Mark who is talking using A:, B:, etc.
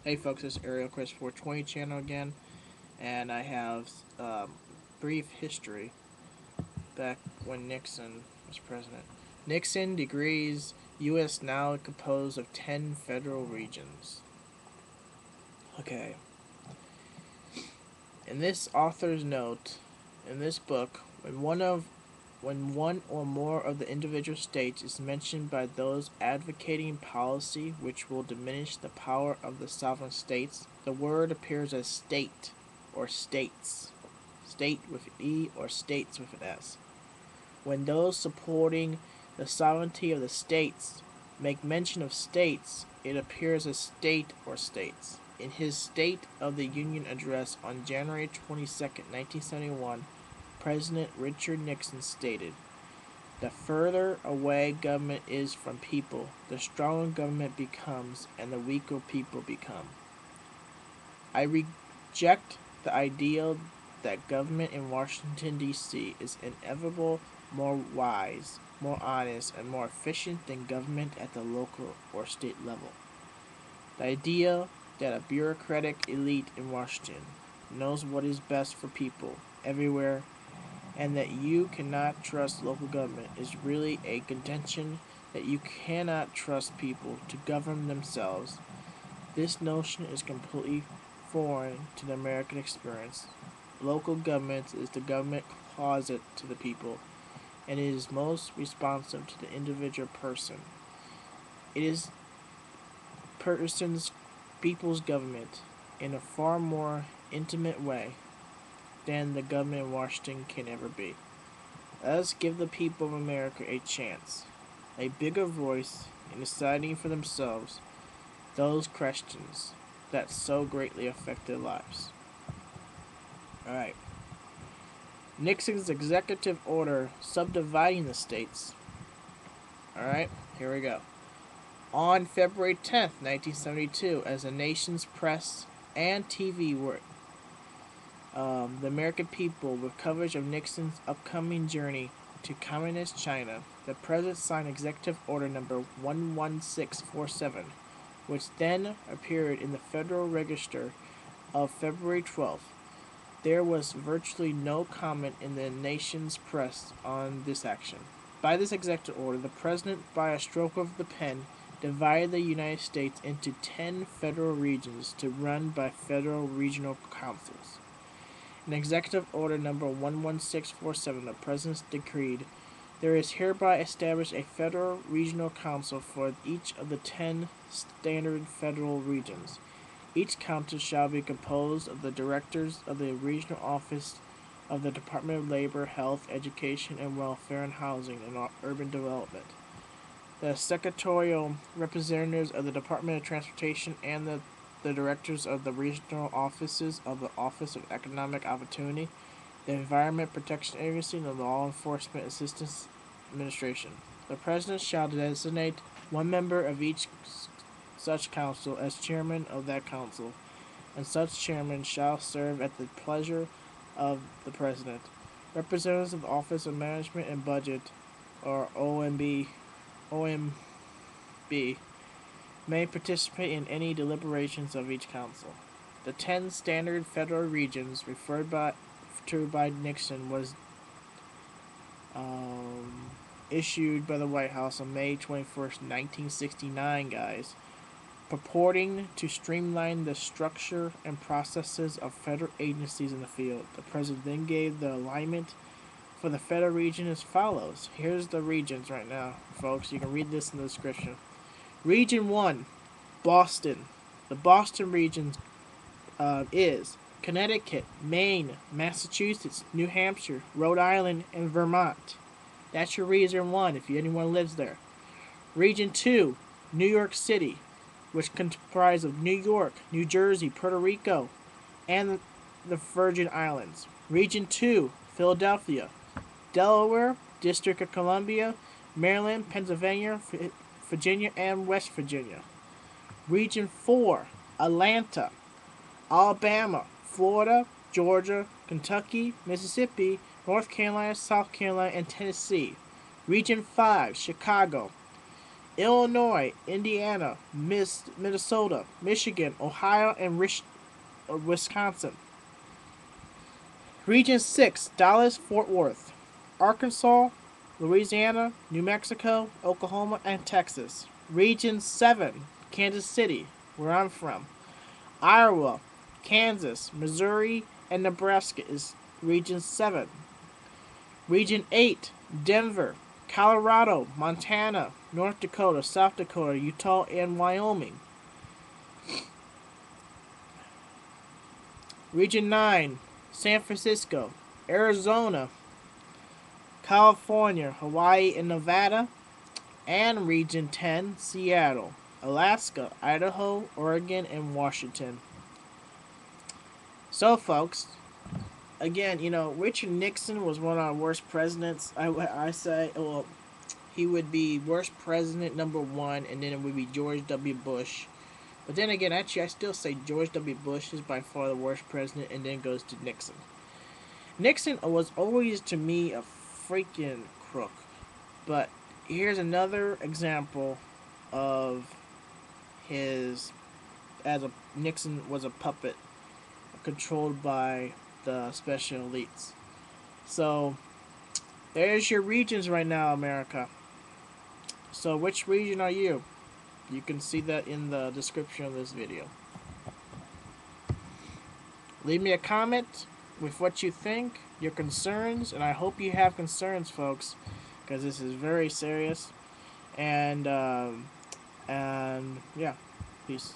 A: Hey folks, it's Ariel Chris 420 channel again, and I have brief history back when Nixon was president. Nixon decrees U.S. now composed of 10 federal regions. Okay, in this author's note, in this book, when one or more of the individual states is mentioned by those advocating policy which will diminish the power of the sovereign states, the word appears as state or states. State with an E or states with an S. When those supporting the sovereignty of the states make mention of states, it appears as state or states. In his State of the Union address on January 22, 1971, President Richard Nixon stated, "The further away government is from people, the stronger government becomes and the weaker people become. I reject the ideal that government in Washington, D.C. is inevitable more wise, more honest, and more efficient than government at the local or state level. The idea that a bureaucratic elite in Washington knows what is best for people everywhere and that you cannot trust local government is really a contention that you cannot trust people to govern themselves. This notion is completely foreign to the American experience. Local government is the government closet to the people, and it is most responsive to the individual person. It is person's people's government in a far more intimate way than the government in Washington can ever be. Let us give the people of America a chance, a bigger voice in deciding for themselves those questions that so greatly affect their lives." Alright. Nixon's executive order subdividing the states. Alright, here we go. On February 10th, 1972, as the nation's press and TV were the American people with coverage of Nixon's upcoming journey to Communist China, the President signed Executive Order Number 11647, which then appeared in the Federal Register of February 12th. There was virtually no comment in the nation's press on this action. By this executive order, the President, by a stroke of the pen, divided the United States into 10 federal regions to run by federal regional councils. In Executive Order Number 11647, the President decreed, "There is hereby established a federal regional council for each of the 10 standard federal regions. Each council shall be composed of the directors of the regional office of the Department of Labor, Health, Education and Welfare and Housing and Urban Development, the Secretarial Representatives of the Department of Transportation and the directors of the regional offices of the Office of Economic Opportunity, the Environment Protection Agency, and the Law Enforcement Assistance Administration. The President shall designate one member of each such council as chairman of that council, and such chairman shall serve at the pleasure of the President. Representatives of the Office of Management and Budget, or OMB, may participate in any deliberations of each council. The 10 standard federal regions referred to by Nixon was issued by the White House on May 21st, 1969, guys, purporting to streamline the structure and processes of federal agencies in the field. The President then gave the alignment for the federal region as follows. Here's the regions right now, folks. You can read this in the description. Region 1, Boston. The Boston region is Connecticut, Maine, Massachusetts, New Hampshire, Rhode Island, and Vermont. That's your Region 1 if anyone lives there. Region 2, New York City, which comprises of New York, New Jersey, Puerto Rico, and the Virgin Islands. Region 2, Philadelphia, Delaware, District of Columbia, Maryland, Pennsylvania, Virginia, and West Virginia. Region 4, Atlanta, Alabama, Florida, Georgia, Kentucky, Mississippi, North Carolina, South Carolina, and Tennessee. Region 5, Chicago, Illinois, Indiana, Minnesota, Michigan, Ohio, and Wisconsin. Region 6, Dallas-Fort Worth. Arkansas, Louisiana, New Mexico, Oklahoma, and Texas. Region 7, Kansas City, where I'm from. Iowa, Kansas, Missouri, and Nebraska is Region 7. Region 8, Denver, Colorado, Montana, North Dakota, South Dakota, Utah, and Wyoming. Region 9, San Francisco, Arizona, California, Hawaii, and Nevada. And Region 10, Seattle, Alaska, Idaho, Oregon, and Washington. So, folks, again, Richard Nixon was one of our worst presidents. I say, well, he would be worst president number one, and then it would be George W. Bush. But then again, actually, I still say George W. Bush is by far the worst president, and then goes to Nixon. Nixon was always, to me, a freaking crook. But here's another example of Nixon was a puppet controlled by the special elites. So there's your regions right now, America. So which region are you? You can see that in the description of this video. Leave me a comment with what you think, your concerns, and I hope you have concerns, folks, because this is very serious. And yeah, peace.